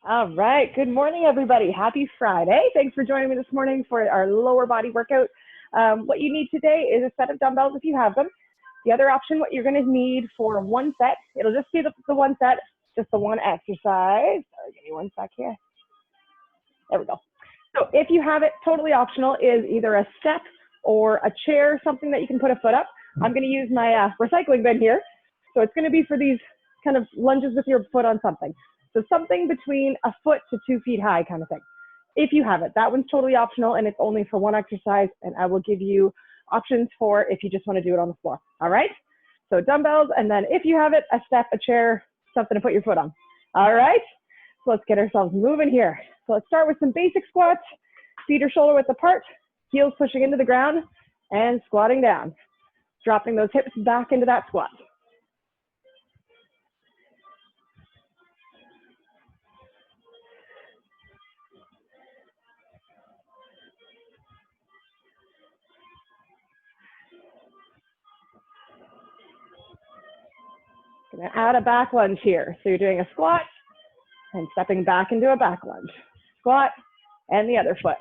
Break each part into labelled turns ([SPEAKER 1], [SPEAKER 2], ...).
[SPEAKER 1] All right. Good morning, everybody. Happy Friday. Thanks for joining me this morning for our lower body workout. What you need today is a set of dumbbells if you have them. The other option, what you're going to need for one set, it'll just be the one set, just the one exercise. Sorry, give me one sec here. There we go. So if you have it, totally optional, is either a step or a chair, something that you can put a foot up. I'm going to use my recycling bin here. So it's going to be for these kind of lunges with your foot on something. So something between a foot to 2 feet high kind of thing. If you have it, that one's totally optional and it's only for one exercise, and I will give you options for if you just want to do it on the floor. All right? So dumbbells, and then if you have it, a step, a chair, something to put your foot on. All right? So let's get ourselves moving here. So let's start with some basic squats. Feet are shoulder width apart, heels pushing into the ground, and squatting down. Dropping those hips back into that squat. Gonna add a back lunge here. So you're doing a squat and stepping back into a back lunge. Squat and the other foot.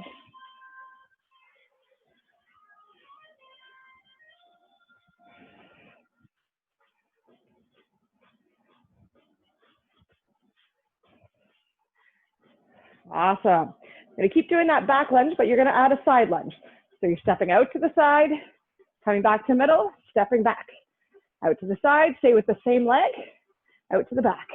[SPEAKER 1] Awesome. You're gonna keep doing that back lunge, but you're gonna add a side lunge. So you're stepping out to the side, coming back to middle, stepping back. Out to the side, stay with the same leg, out to the back.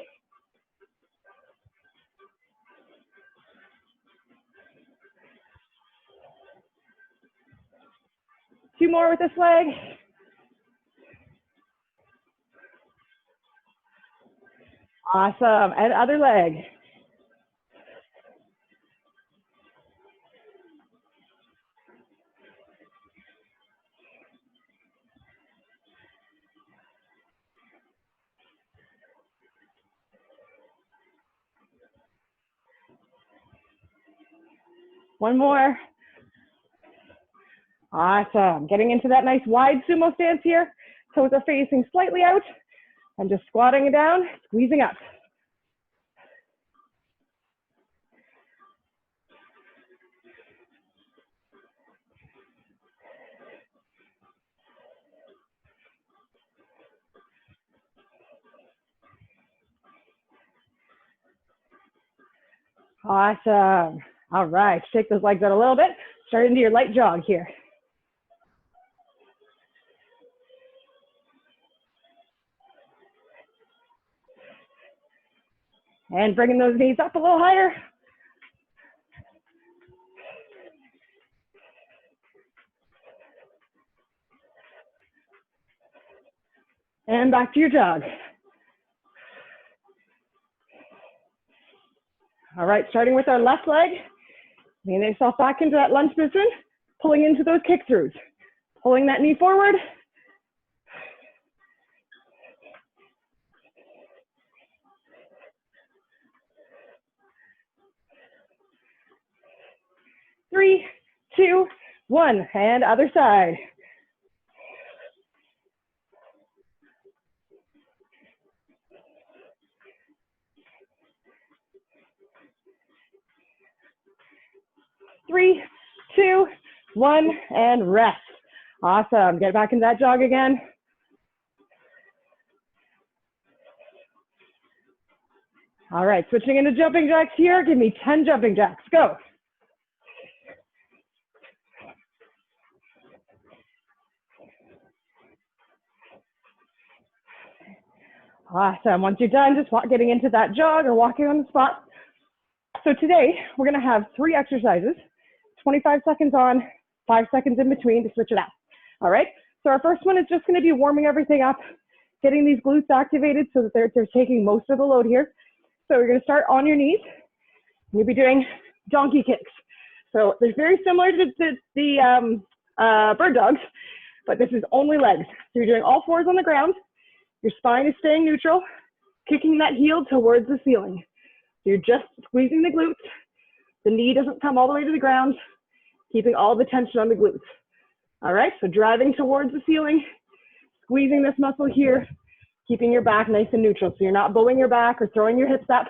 [SPEAKER 1] Two more with this leg. Awesome, and other leg. One more. Awesome. Getting into that nice wide sumo stance here. Toes are facing slightly out and just squatting it down, squeezing up. Awesome. All right, shake those legs out a little bit. Start into your light jog here. And bringing those knees up a little higher. And back to your jog. All right, starting with our left leg. Lean yourself back into that lunge position, pulling into those kick throughs. Pulling that knee forward. Three, two, one, and other side. Three, two, one, and rest. Awesome. Get back into that jog again. All right, switching into jumping jacks here. Give me 10 jumping jacks. Go. Awesome. Once you're done, just getting into that jog or walking on the spot. So today, we're going to have 3 exercises, 25 seconds on, 5 seconds in between to switch it up. All right? So our first one is just going to be warming everything up, getting these glutes activated so that they're taking most of the load here. So we're going to start on your knees. You'll be doing donkey kicks. So they're very similar to the bird dogs, but this is only legs. So you're doing all fours on the ground. Your spine is staying neutral, kicking that heel towards the ceiling. So you're just squeezing the glutes. The knee doesn't come all the way to the ground, keeping all the tension on the glutes. All right, so driving towards the ceiling, squeezing this muscle here, keeping your back nice and neutral. So you're not bowing your back or throwing your hips up.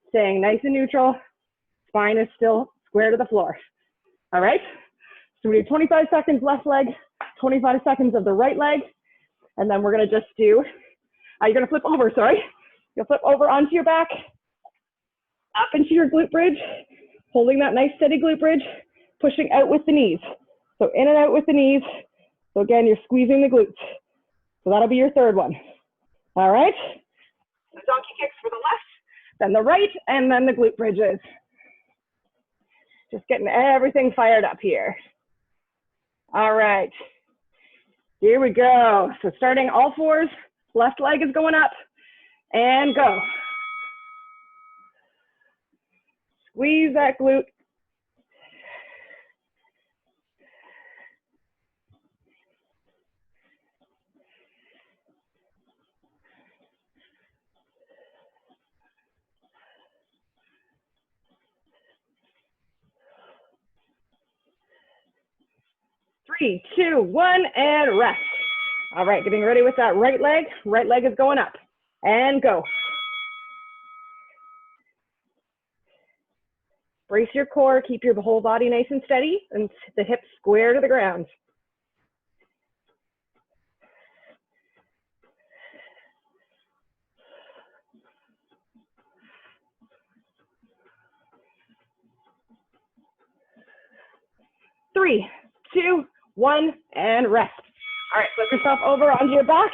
[SPEAKER 1] Staying nice and neutral. Spine is still square to the floor. All right? So we do 25 seconds left leg, 25 seconds of the right leg, and then we're gonna just do, you're gonna flip over, sorry. You'll flip over onto your back, up into your glute bridge, holding that nice steady glute bridge, pushing out with the knees. So in and out with the knees. So again, you're squeezing the glutes. So that'll be your third one. All right? The donkey kicks for the left, then the right, and then the glute bridges. Just getting everything fired up here. All right. Here we go. So starting all fours, left leg is going up, and go. Squeeze that glute. Three, two, one, and rest. All right, getting ready with that right leg. Right leg is going up, and go. Brace your core, keep your whole body nice and steady, and the hips square to the ground. Three, two, one, and rest. All right, flip yourself over onto your back,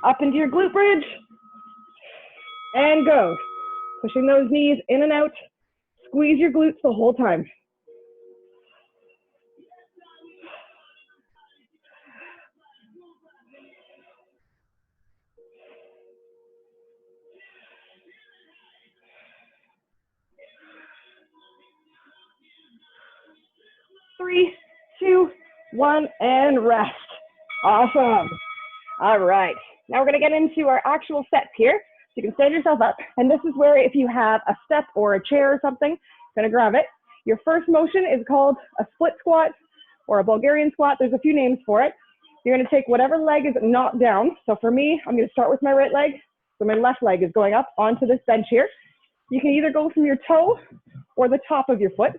[SPEAKER 1] up into your glute bridge, and go. Pushing those knees in and out. Squeeze your glutes the whole time. Three, two, one, and rest. Awesome. All right. Now we're going to get into our actual sets here. So you can stand yourself up. And this is where if you have a step or a chair or something, going to grab it. Your first motion is called a split squat or a Bulgarian squat. There's a few names for it. You're going to take whatever leg is not down. So for me, I'm going to start with my right leg. So my left leg is going up onto this bench here. You can either go from your toe or the top of your foot.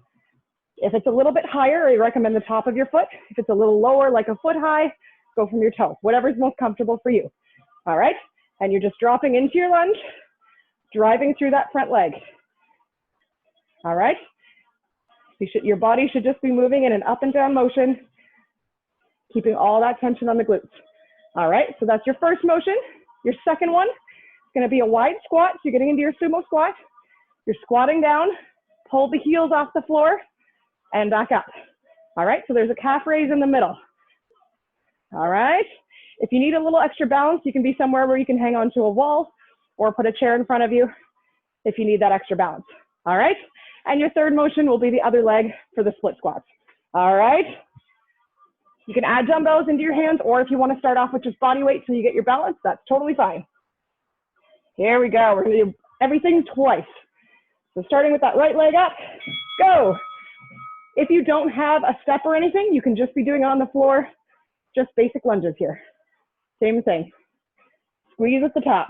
[SPEAKER 1] If it's a little bit higher, I recommend the top of your foot. If it's a little lower, like a foot high, go from your toe, whatever's most comfortable for you. All right? And you're just dropping into your lunge, driving through that front leg. All right? Your body should just be moving in an up and down motion, keeping all that tension on the glutes. All right, so that's your first motion. Your second one is going to be a wide squat. So you're getting into your sumo squat. You're squatting down, pull the heels off the floor, and back up. All right, so there's a calf raise in the middle. All right, if you need a little extra balance, you can be somewhere where you can hang onto a wall or put a chair in front of you if you need that extra balance. All right, and your third motion will be the other leg for the split squats. All right, you can add dumbbells into your hands, or if you want to start off with just body weight so you get your balance, that's totally fine. Here we go, we're gonna do everything twice. So starting with that right leg up, go. If you don't have a step or anything, you can just be doing it on the floor, just basic lunges here. Same thing. Squeeze at the top.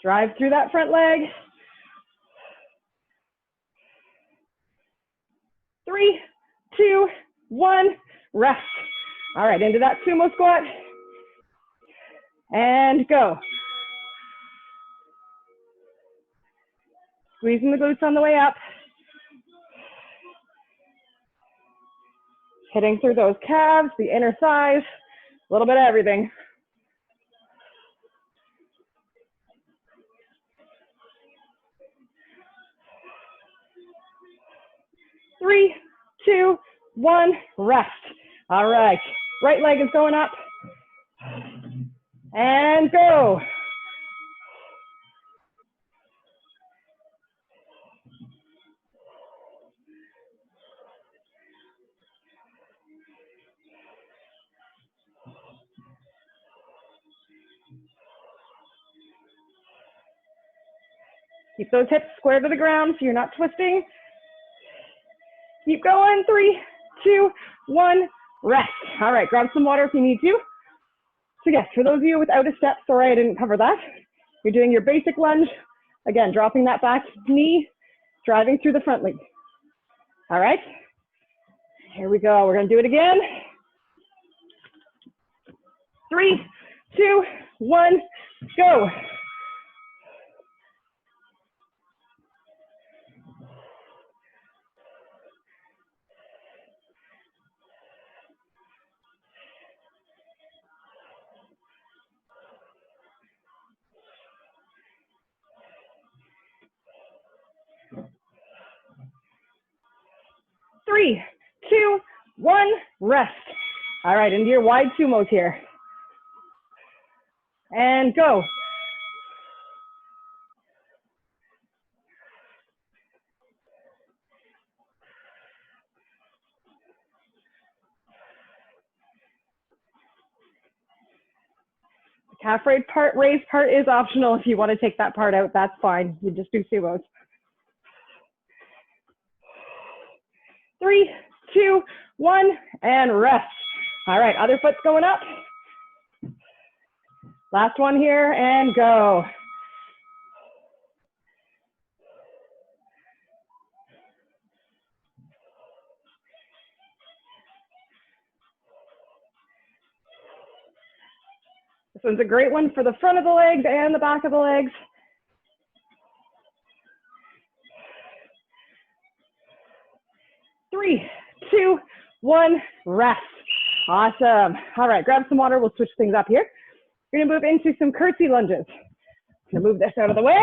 [SPEAKER 1] Drive through that front leg. 3, 2, 1, rest. All right, into that sumo squat. And go. Squeezing the glutes on the way up. Hitting through those calves, the inner thighs, a little bit of everything. Three, two, one, rest. All right, right leg is going up. And go. Keep those hips square to the ground so you're not twisting. Keep going. 3, 2, 1, rest. All right, grab some water if you need to. So yes, for those of you without a step, sorry I didn't cover that. You're doing your basic lunge. Again, dropping that back knee, driving through the front leg. All right, here we go. We're gonna do it again. 3, 2, 1, go. Three, two, one, rest. All right, into your wide sumos here. And go. The calf raise part is optional. If you want to take that part out, that's fine. You just do sumos. 3, 2, 1, and rest. All right, other foot's going up. Last one here, and go. This one's a great one for the front of the legs and the back of the legs. Three, two, one, rest. Awesome. All right, grab some water. We'll switch things up here. You're gonna move into some curtsy lunges. I'm gonna move this out of the way.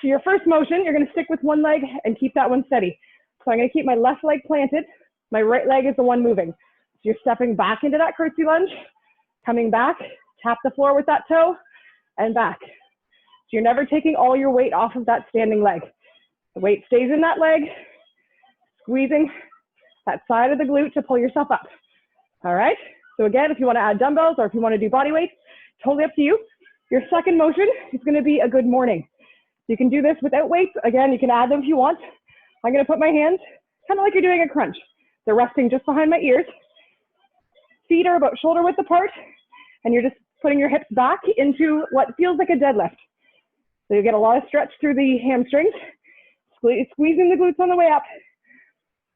[SPEAKER 1] So your first motion, you're gonna stick with one leg and keep that one steady. So I'm gonna keep my left leg planted. My right leg is the one moving. So you're stepping back into that curtsy lunge, coming back, tap the floor with that toe, and back. So you're never taking all your weight off of that standing leg. The weight stays in that leg, squeezing that side of the glute to pull yourself up. All right, so again, if you wanna add dumbbells or if you wanna do body weight, totally up to you. Your second motion is gonna be a good morning. You can do this without weights. Again, you can add them if you want. I'm gonna put my hands kind of like you're doing a crunch. They're resting just behind my ears. Feet are about shoulder width apart, and you're just putting your hips back into what feels like a deadlift. So you get a lot of stretch through the hamstrings, squeezing the glutes on the way up.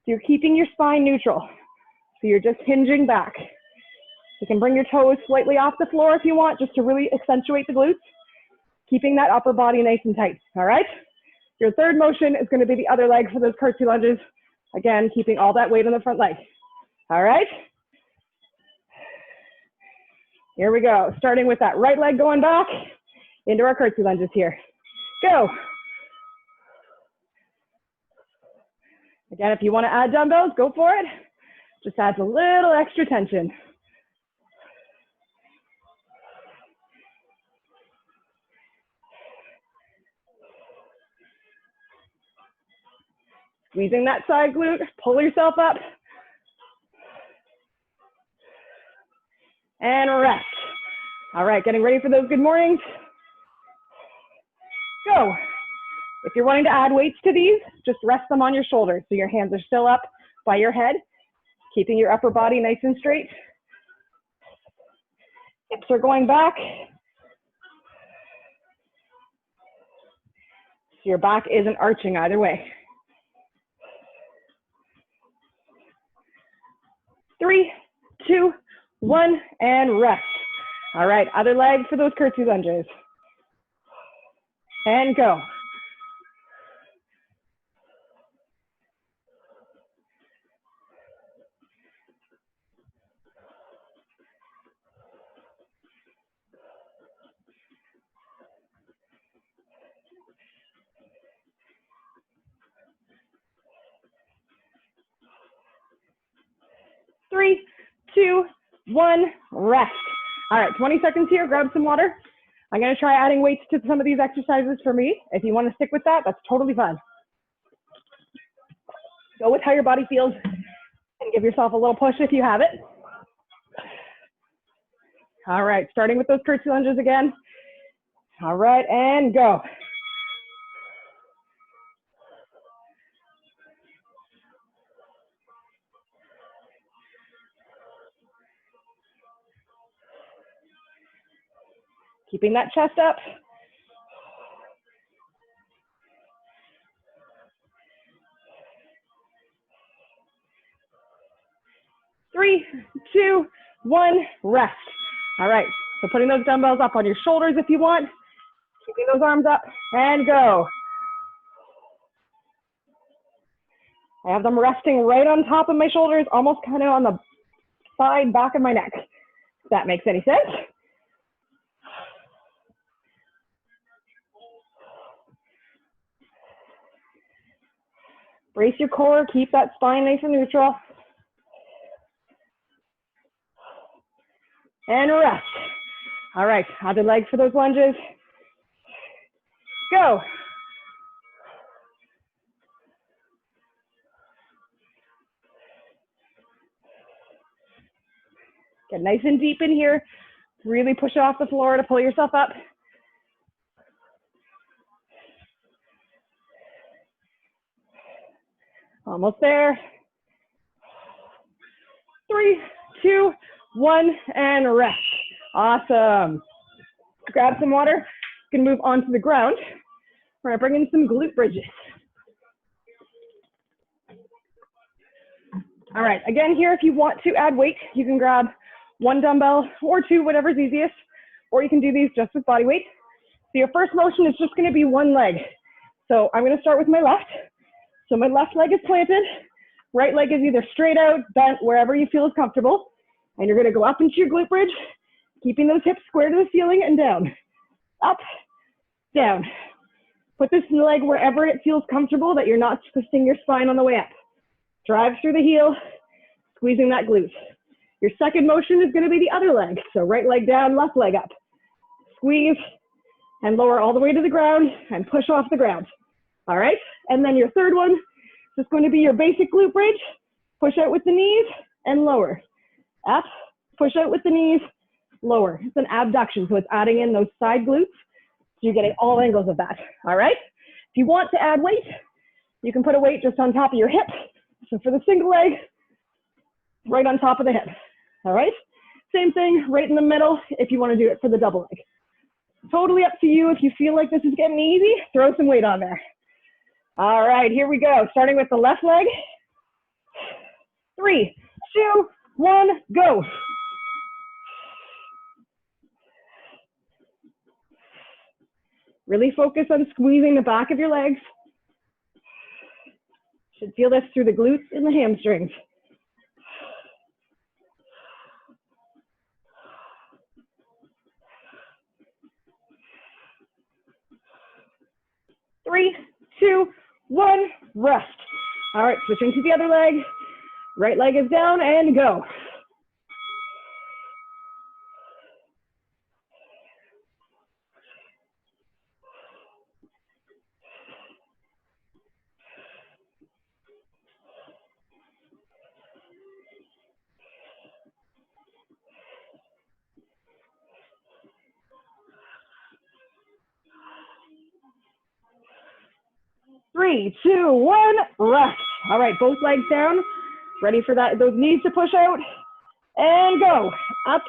[SPEAKER 1] So you're keeping your spine neutral. So you're just hinging back. You can bring your toes slightly off the floor if you want, just to really accentuate the glutes, keeping that upper body nice and tight, all right? Your third motion is gonna be the other leg for those curtsy lunges. Again, keeping all that weight on the front leg, all right? Here we go, starting with that right leg going back into our curtsy lunges here. Go. Again, if you wanna add dumbbells, go for it. Just adds a little extra tension. Squeezing that side glute, pull yourself up. And rest. All right, getting ready for those good mornings. Go. If you're wanting to add weights to these, just rest them on your shoulders so your hands are still up by your head, keeping your upper body nice and straight. Hips are going back. So your back isn't arching either way. 3, 2, 1, and rest. All right, other leg for those curtsy lunges. And go. Three, 2, 1, rest. All right, 20 seconds here, grab some water. I'm gonna try adding weights to some of these exercises for me. If you wanna stick with that, that's totally fine. Go with how your body feels and give yourself a little push if you have it. All right, starting with those curtsy lunges again. All right, and go. Keeping that chest up. 3, 2, 1, rest. All right, so putting those dumbbells up on your shoulders if you want, keeping those arms up, and go. I have them resting right on top of my shoulders, almost kind of on the side back of my neck, if that makes any sense. Brace your core, keep that spine nice and neutral. And rest. All right, other leg for those lunges. Go. Get nice and deep in here. Really push it off the floor to pull yourself up. Almost there. 3, 2, 1, and rest. Awesome. Grab some water. You can move onto the ground. We're gonna bring in some glute bridges. All right, again here, if you want to add weight, you can grab 1 dumbbell or 2, whatever's easiest, or you can do these just with body weight. So your first motion is just gonna be 1 leg. So I'm gonna start with my left. So my left leg is planted, right leg is either straight out, bent, wherever you feel is comfortable. And you're gonna go up into your glute bridge, keeping those hips square to the ceiling and down. Up, down. Put this leg wherever it feels comfortable, that you're not twisting your spine on the way up. Drive through the heel, squeezing that glute. Your second motion is gonna be the other leg. So right leg down, left leg up. Squeeze and lower all the way to the ground and push off the ground. All right, and then your third one is just going to be your basic glute bridge. Push out with the knees and lower. Up, push out with the knees, lower. It's an abduction, so it's adding in those side glutes. So you're getting all angles of that, all right? If you want to add weight, you can put a weight just on top of your hip. So for the single leg, right on top of the hip, all right? Same thing, right in the middle if you want to do it for the double leg. Totally up to you. If you feel like this is getting easy, throw some weight on there. All right, here we go. Starting with the left leg. 3, 2, 1, go. Really focus on squeezing the back of your legs. Should feel this through the glutes and the hamstrings. Three, 2, 1, rest. All right, switching to the other leg. Right leg is down and go. Three, 2, 1, rest. All right, both legs down. Ready for that, those knees to push out. And go. Up,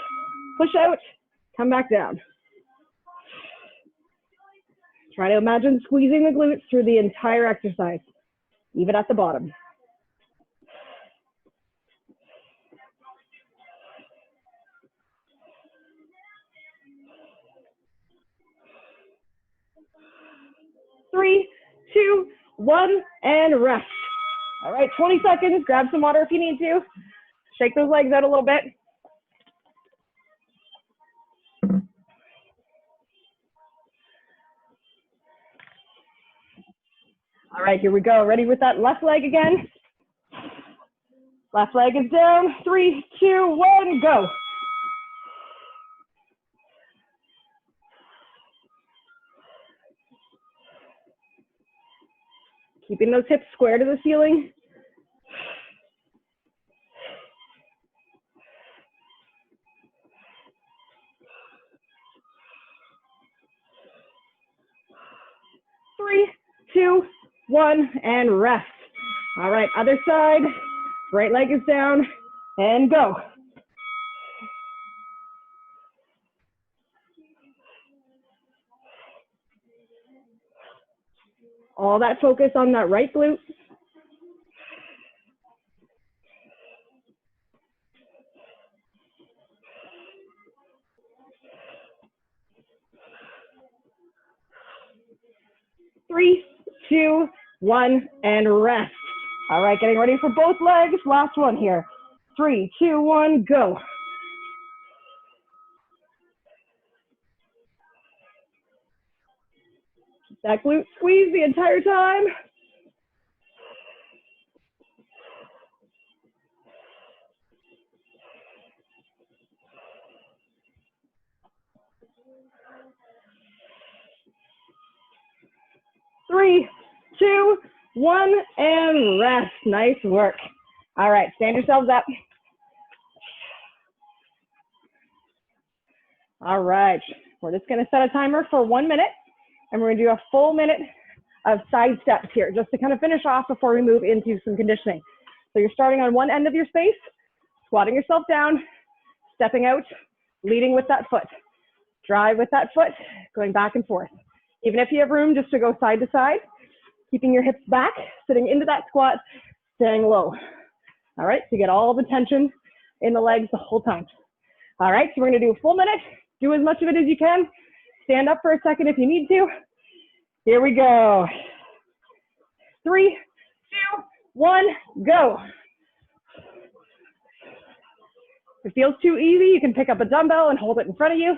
[SPEAKER 1] push out, come back down. Try to imagine squeezing the glutes through the entire exercise, even at the bottom. Three, 2, 1, and rest. All right, 20 seconds. Grab some water if you need to. Shake those legs out a little bit. All right, here we go. Ready with that left leg again. Left leg is down. 3, 2, 1, go. Keeping those hips square to the ceiling. Three, 2, 1, and rest. All right, other side. Right leg is down and go. All that focus on that right glute. Three, two, one, and rest. All right, getting ready for both legs. Last one here. 3, 2, 1, go. Keep that glute squeeze the entire time. Three, two, one, and rest. Nice work. All right, stand yourselves up. All right, we're just gonna set a timer for 1 minute, and we're gonna do a full minute of side steps here, just to kind of finish off before we move into some conditioning. So you're starting on one end of your space, squatting yourself down, stepping out, leading with that foot. Drive with that foot, going back and forth. Even if you have room just to go side to side, keeping your hips back, sitting into that squat, staying low. All right, so you get all the tension in the legs the whole time. All right, so we're gonna do a full minute. Do as much of it as you can. Stand up for a second if you need to. Here we go. 3, 2, 1, go. If it feels too easy, you can pick up a dumbbell and hold it in front of you.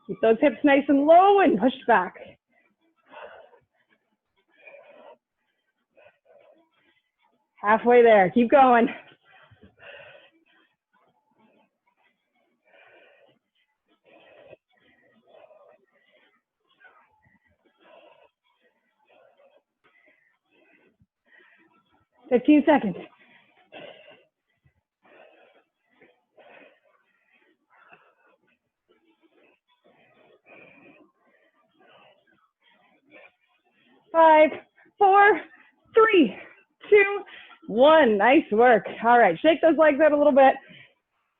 [SPEAKER 1] Keep those hips nice and low and push back. Halfway there, keep going. $15 seconds. Five, four, three, two, one. Nice work. All right, shake those legs out a little bit.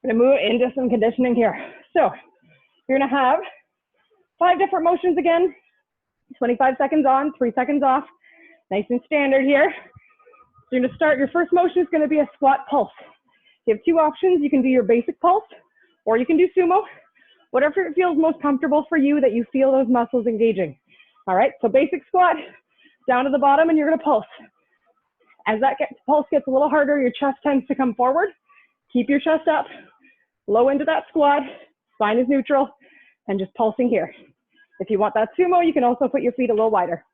[SPEAKER 1] We're gonna move into some conditioning here. So you're gonna have 5 different motions again. 25 seconds on, 3 seconds off. Nice and standard here. So you're gonna start, your first motion is gonna be a squat pulse. You have 2 options. You can do your basic pulse, or you can do sumo. Whatever feels most comfortable for you, that you feel those muscles engaging. All right, so basic squat, down to the bottom, and you're gonna pulse. As that pulse gets a little harder, your chest tends to come forward. Keep your chest up, low into that squat, spine is neutral, and just pulsing here. If you want that sumo, you can also put your feet a little wider.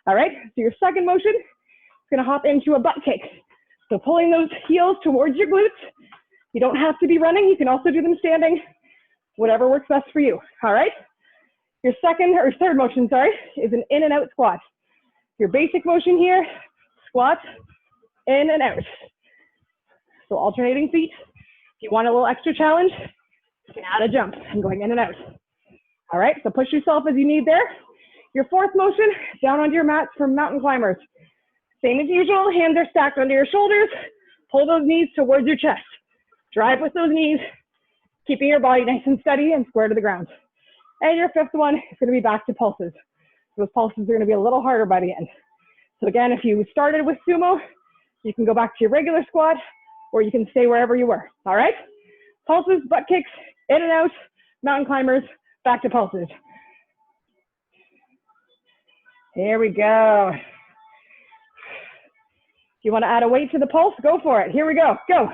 [SPEAKER 1] All right, so your second motion is gonna hop into a butt kick. So pulling those heels towards your glutes. You don't have to be running, you can also do them standing, whatever works best for you, all right? Your second or third motion, sorry, is an in and out squat. Your basic motion here, squat, in and out. So alternating feet. If you want a little extra challenge, you can add a jump and going in and out. All right, so push yourself as you need there. Your fourth motion, down onto your mats for mountain climbers. Same as usual, hands are stacked under your shoulders. Pull those knees towards your chest. Drive with those knees, keeping your body nice and steady and square to the ground. And your fifth one is gonna be back to pulses. Those pulses are gonna be a little harder by the end. So again, if you started with sumo, you can go back to your regular squat, or you can stay wherever you were, all right? Pulses, butt kicks, in and out, mountain climbers, back to pulses. Here we go. If you wanna add a weight to the pulse, go for it. Here we go, go.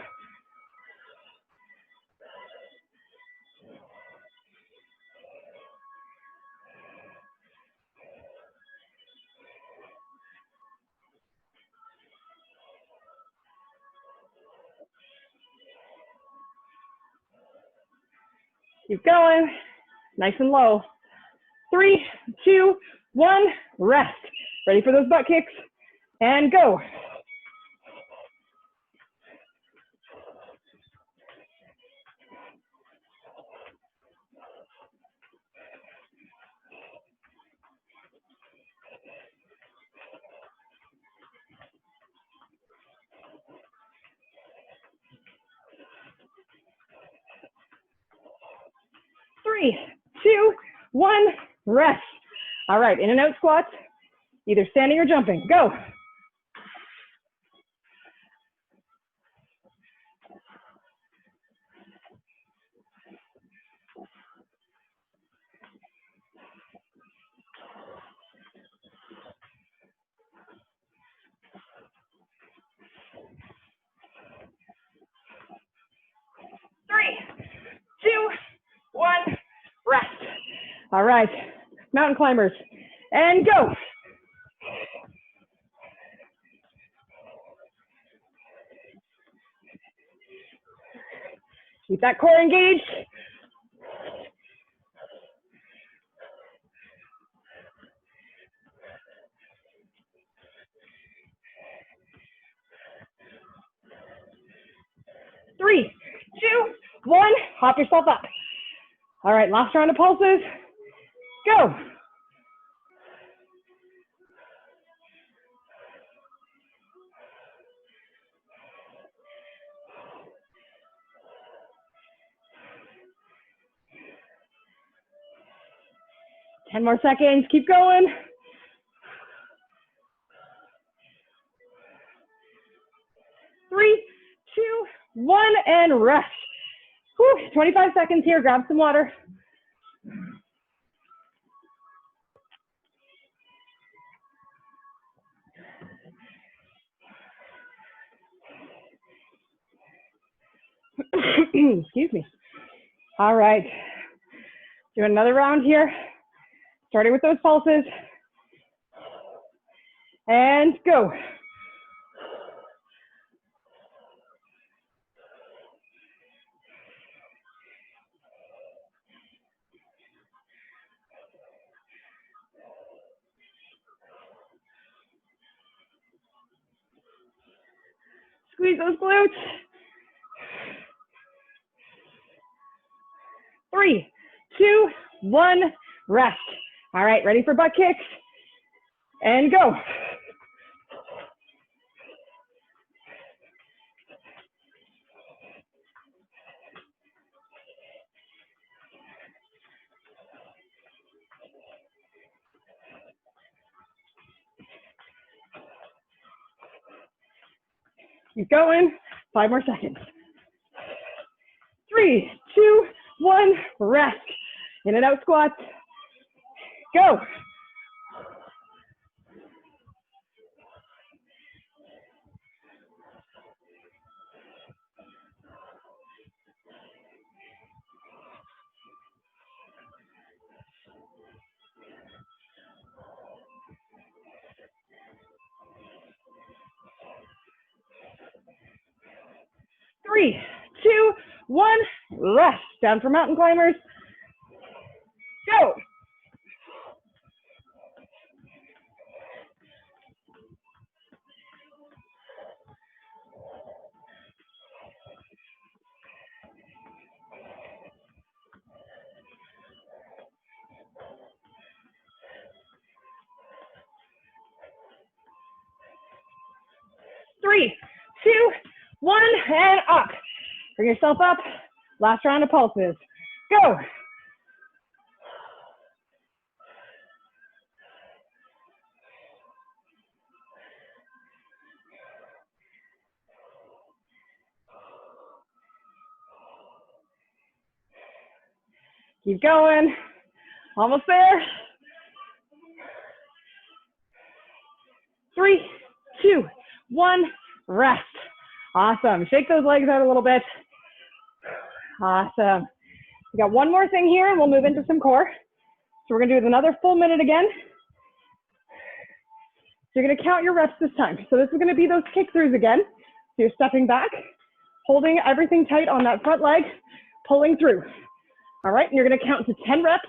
[SPEAKER 1] Keep going, nice and low. 3, 2, 1, rest. Ready for those butt kicks, and go. 3, 2, 1, rest. All right, in and out squats, either standing or jumping. Go. Three, 2, 1, rest. All right, mountain climbers, and go. Keep that core engaged. Three, 2, 1, hop yourself up. All right, last round of pulses. Go. Ten more seconds, keep going. Three, 2, 1, and rest. Whew, 25 seconds here, grab some water. Excuse me. All right, do another round here, starting with those pulses. And go. Squeeze those glutes. 3, 2, 1, rest. All right, ready for butt kicks? And go. Keep going. 5 more seconds. 3, 2, 1, rest. In and out squats. Go. Three, 2, 1, rest. Down for mountain climbers. Go. Three, 2, 1, and up. Bring yourself up. Last round of pulses. Go. Keep going. Almost there. 3, 2, 1, rest. Awesome. Shake those legs out a little bit. Awesome. We got one more thing here and we'll move into some core. So we're gonna do another full minute again. So you're gonna count your reps this time. So this is gonna be those kick throughs again. So you're stepping back, holding everything tight on that front leg, pulling through. All right, and you're gonna count to 10 reps,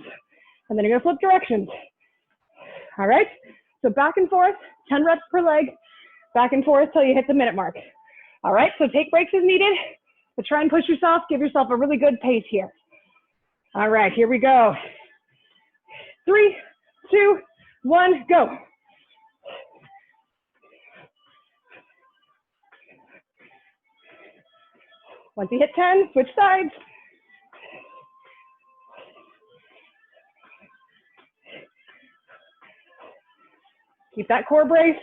[SPEAKER 1] and then you're gonna flip directions. All right, so back and forth, 10 reps per leg, back and forth till you hit the minute mark. All right, so take breaks as needed, but try and push yourself, give yourself a really good pace here. All right, here we go. 3, 2, 1, go. Once you hit 10, switch sides. Keep that core braced.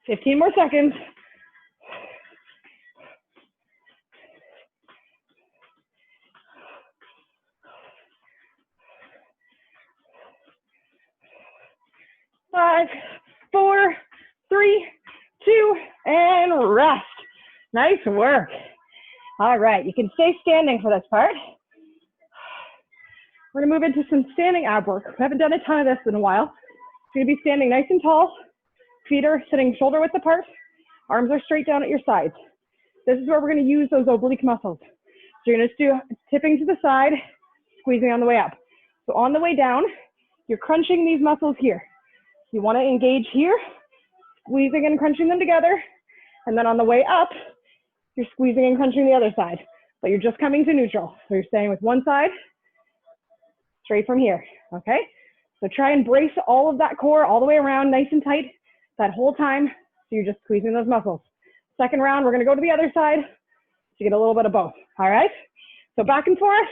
[SPEAKER 1] Fifteen more seconds. Five, four, three, two, and rest. Nice work. All right, you can stay standing for this part. We're gonna move into some standing ab work. We haven't done a ton of this in a while. You're gonna be standing nice and tall. Feet are sitting shoulder width apart. Arms are straight down at your sides. This is where we're gonna use those oblique muscles. So you're gonna do tipping to the side, squeezing on the way up. So on the way down, you're crunching these muscles here. You wanna engage here, squeezing and crunching them together. And then on the way up, you're squeezing and crunching the other side, but you're just coming to neutral. So you're staying with one side, straight from here, okay? So try and brace all of that core all the way around, nice and tight, that whole time. So you're just squeezing those muscles. Second round, we're gonna go to the other side to get a little bit of both, all right? So back and forth.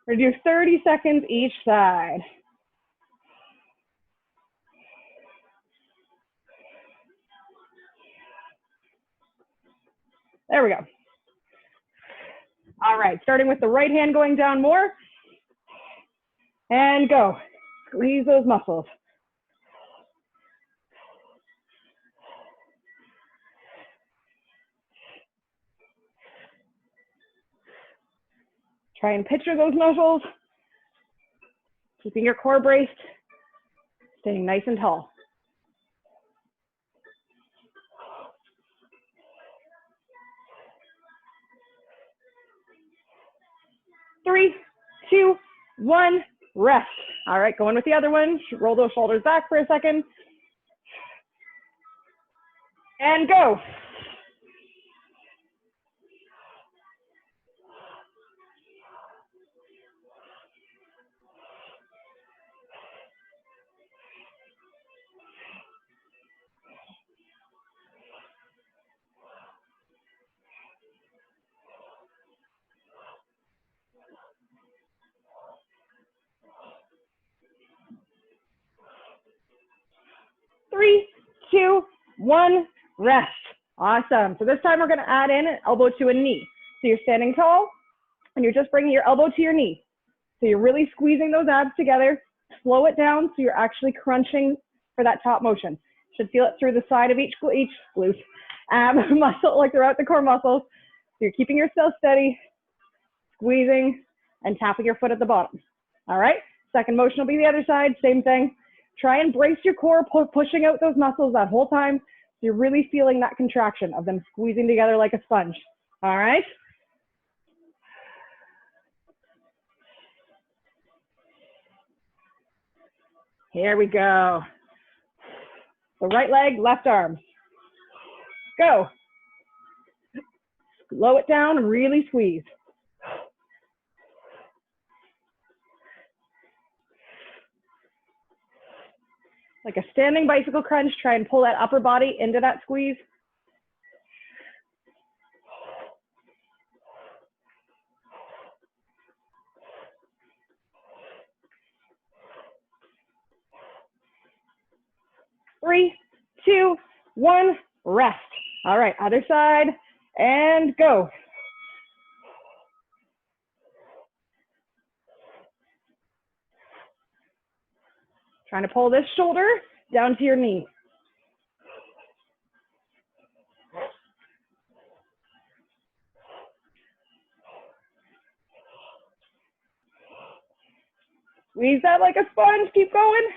[SPEAKER 1] We're gonna do 30 seconds each side. There we go. All right, starting with the right hand going down more. And go. Squeeze those muscles. Try and picture those muscles. Keeping your core braced. Staying nice and tall. Three, two, one, rest. All right, going with the other one. Roll those shoulders back for a second. And go. Three, two, one, rest. Awesome. So this time we're gonna add in an elbow to a knee. So you're standing tall and you're just bringing your elbow to your knee. So you're really squeezing those abs together. Slow it down so you're actually crunching for that top motion. Should feel it through the side of each glute, ab muscle, like throughout the core muscles. So you're keeping yourself steady, squeezing and tapping your foot at the bottom. All right, second motion will be the other side, same thing. Try and brace your core, pushing out those muscles that whole time. So you're really feeling that contraction of them squeezing together like a sponge. All right. Here we go. The right leg, left arm. Go. Slow it down and really squeeze. Like a standing bicycle crunch, try and pull that upper body into that squeeze. Three, two, one, rest. All right, other side, and go. Trying to pull this shoulder down to your knee. Squeeze that like a sponge, keep going.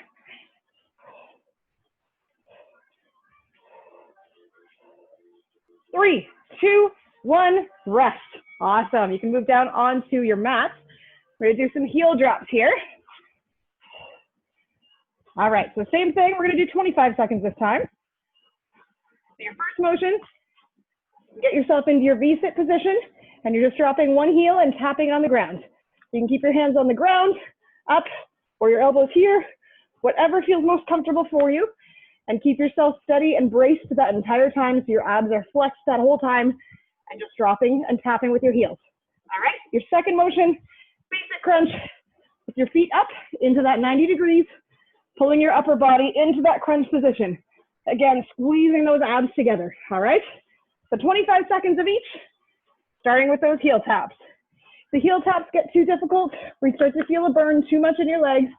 [SPEAKER 1] Three, two, one, rest. Awesome, you can move down onto your mat. We're gonna do some heel drops here. All right, so same thing, we're gonna do 25 seconds this time. So your first motion, get yourself into your V-sit position And you're just dropping one heel and tapping on the ground. You can keep your hands on the ground, up, or your elbows here, whatever feels most comfortable for you. And keep yourself steady and braced that entire time so your abs are flexed that whole time, and just dropping and tapping with your heels. All right, your second motion, basic crunch with your feet up into that 90 degrees, pulling your upper body into that crunch position. Again, squeezing those abs together, all right? So 25 seconds of each, starting with those heel taps. If the heel taps get too difficult, we start to feel a burn too much in your legs,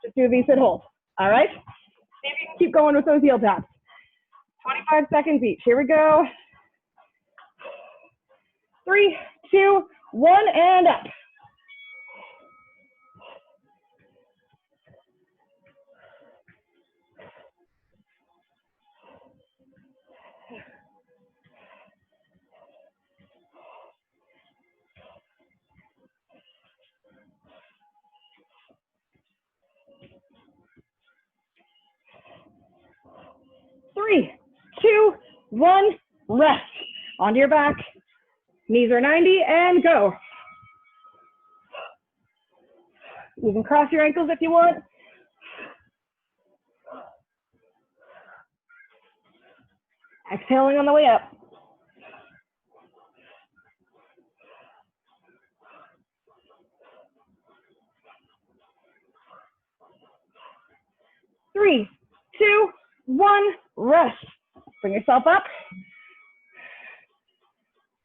[SPEAKER 1] just do a V-sit hold, all right? See if you can keep going with those heel taps. 25 seconds each. Here we go. 3, 2, 1, and up. Three, 2, 1, rest. Onto your back. Knees are 90 and go. You can cross your ankles if you want. Exhaling on the way up. Three, 2, 1, rest. Bring yourself up.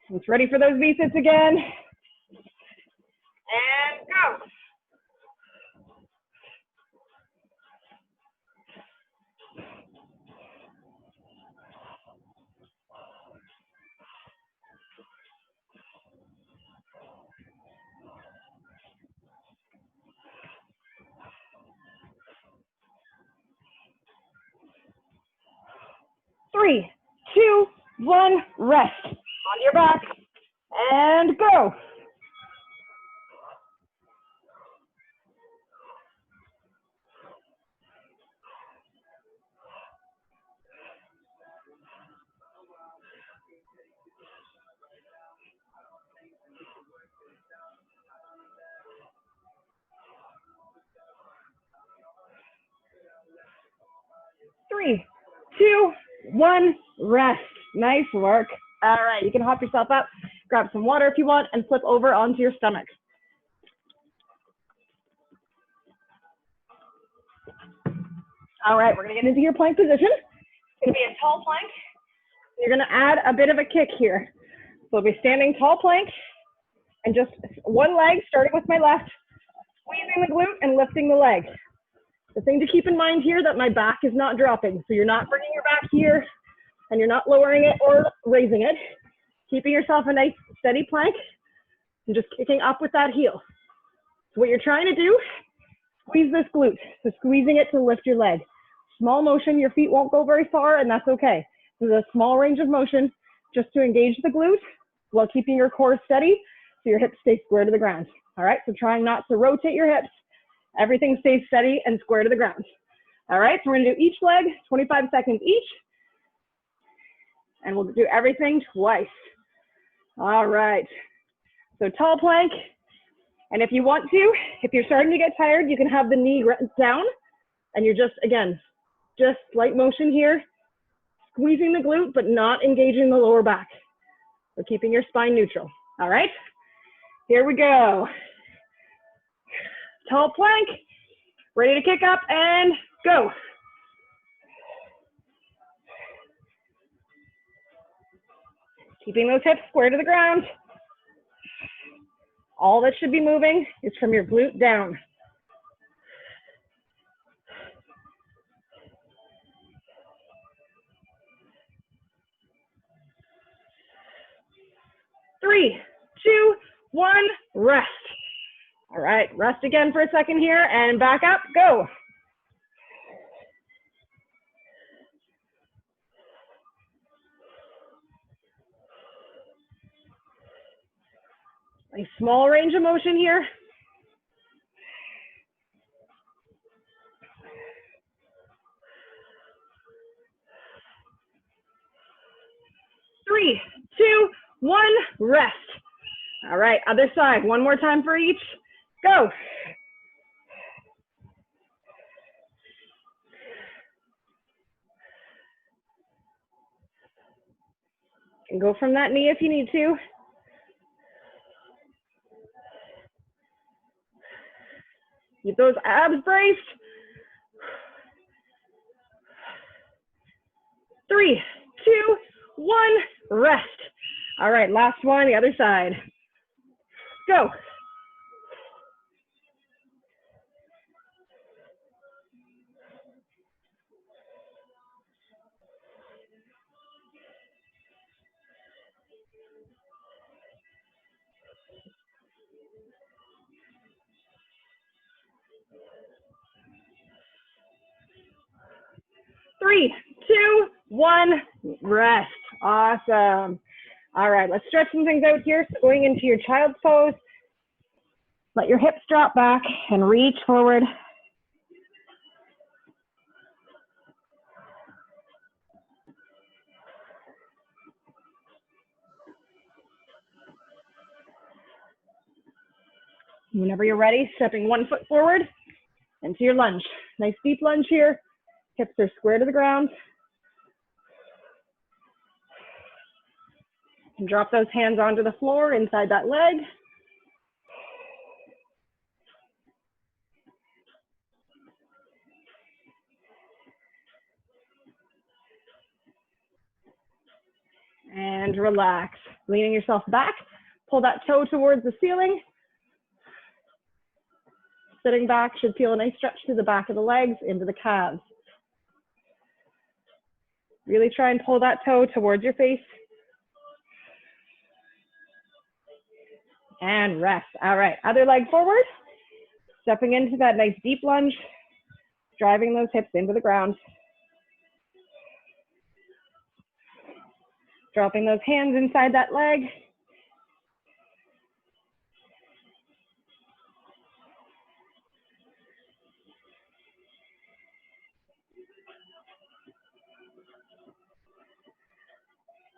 [SPEAKER 1] It's ready for those V-sits again. And go. Three, 2, 1, rest. On your back. And go. Three, 2, 1, rest. Nice work. All right, you can hop yourself up, grab some water if you want, and flip over onto your stomach. All right, we're gonna get into your plank position. It's gonna be a tall plank. You're gonna add a bit of a kick here. So we'll be standing tall plank, and just one leg, starting with my left, squeezing the glute and lifting the leg. The thing to keep in mind here that my back is not dropping. So you're not bringing your back here and you're not lowering it or raising it. Keeping yourself a nice steady plank and just kicking up with that heel. So what you're trying to do, squeeze this glute. So squeezing it to lift your leg. Small motion, your feet won't go very far and that's okay. There's a small range of motion just to engage the glute while keeping your core steady so your hips stay square to the ground. All right, so trying not to rotate your hips. Everything stays steady and square to the ground. All right, so we're gonna do each leg, 25 seconds each. And we'll do everything twice. All right, so tall plank. And if you want to, if you're starting to get tired, you can have the knee down and you're just, again, just light motion here, squeezing the glute, but not engaging the lower back. So keeping your spine neutral. All right, here we go. Tall plank, ready to kick up and go. Keeping those hips square to the ground. All that should be moving is from your glute down. Three, 2, 1, rest. All right, rest again for a second here and back up, go. A small range of motion here. Three, 2, 1, rest. All right, other side. One more time for each. Go. And go from that knee if you need to. Keep those abs braced. 3, 2, 1, rest. All right, last one, the other side. Go. Three, two, one, rest. Awesome. All right, let's stretch some things out here. So going into your child's pose, let your hips drop back and reach forward. Whenever you're ready, stepping 1 foot forward into your lunge. Nice deep lunge here. Hips are square to the ground. And drop those hands onto the floor inside that leg. And relax. Leaning yourself back. Pull that toe towards the ceiling. Sitting back should feel a nice stretch through the back of the legs into the calves. Really try and pull that toe towards your face. And rest. All right, other leg forward. Stepping into that nice deep lunge. Driving those hips into the ground. Dropping those hands inside that leg.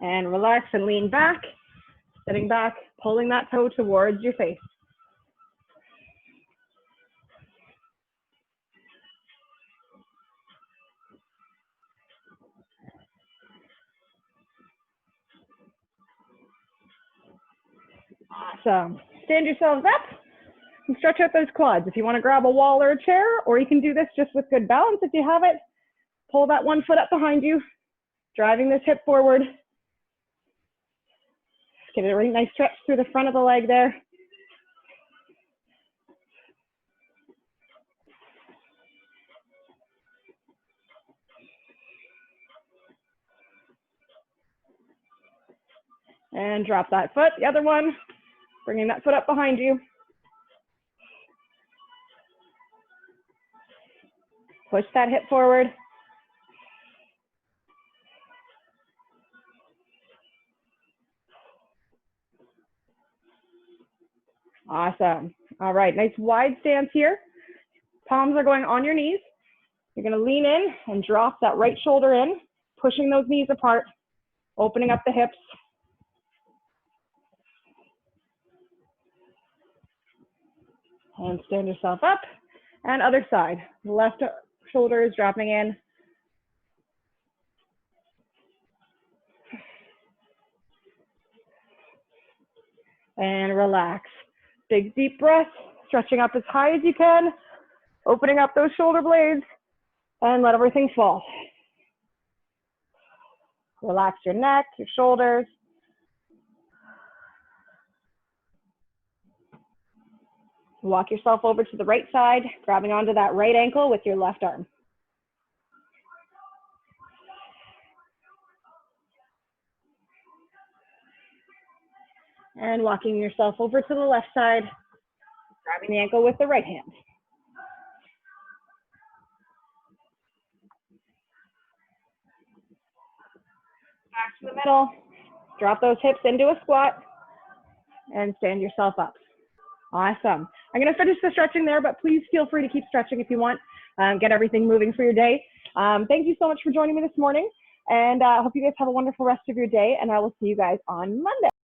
[SPEAKER 1] And relax and lean back, sitting back, pulling that toe towards your face. Awesome. Stand yourselves up and stretch out those quads. If you want to grab a wall or a chair, or you can do this just with good balance if you have it. Pull that 1 foot up behind you, driving this hip forward. Give it a really nice stretch through the front of the leg there. And drop that foot, the other one, bringing that foot up behind you. Push that hip forward. Awesome. All right, nice wide stance here. Palms are going on your knees. You're going to lean in and drop that right shoulder in, pushing those knees apart, opening up the hips. And stand yourself up. And other side. Left shoulder is dropping in. And relax. Big deep breath, stretching up as high as you can, opening up those shoulder blades, and let everything fall. Relax your neck, your shoulders. Walk yourself over to the right side, grabbing onto that right ankle with your left arm. And walking yourself over to the left side, grabbing the ankle with the right hand. Back to the middle, drop those hips into a squat, and stand yourself up. Awesome. I'm going to finish the stretching there, but please feel free to keep stretching if you want. Get everything moving for your day. Thank you so much for joining me this morning, and I hope you guys have a wonderful rest of your day, and I will see you guys on Monday.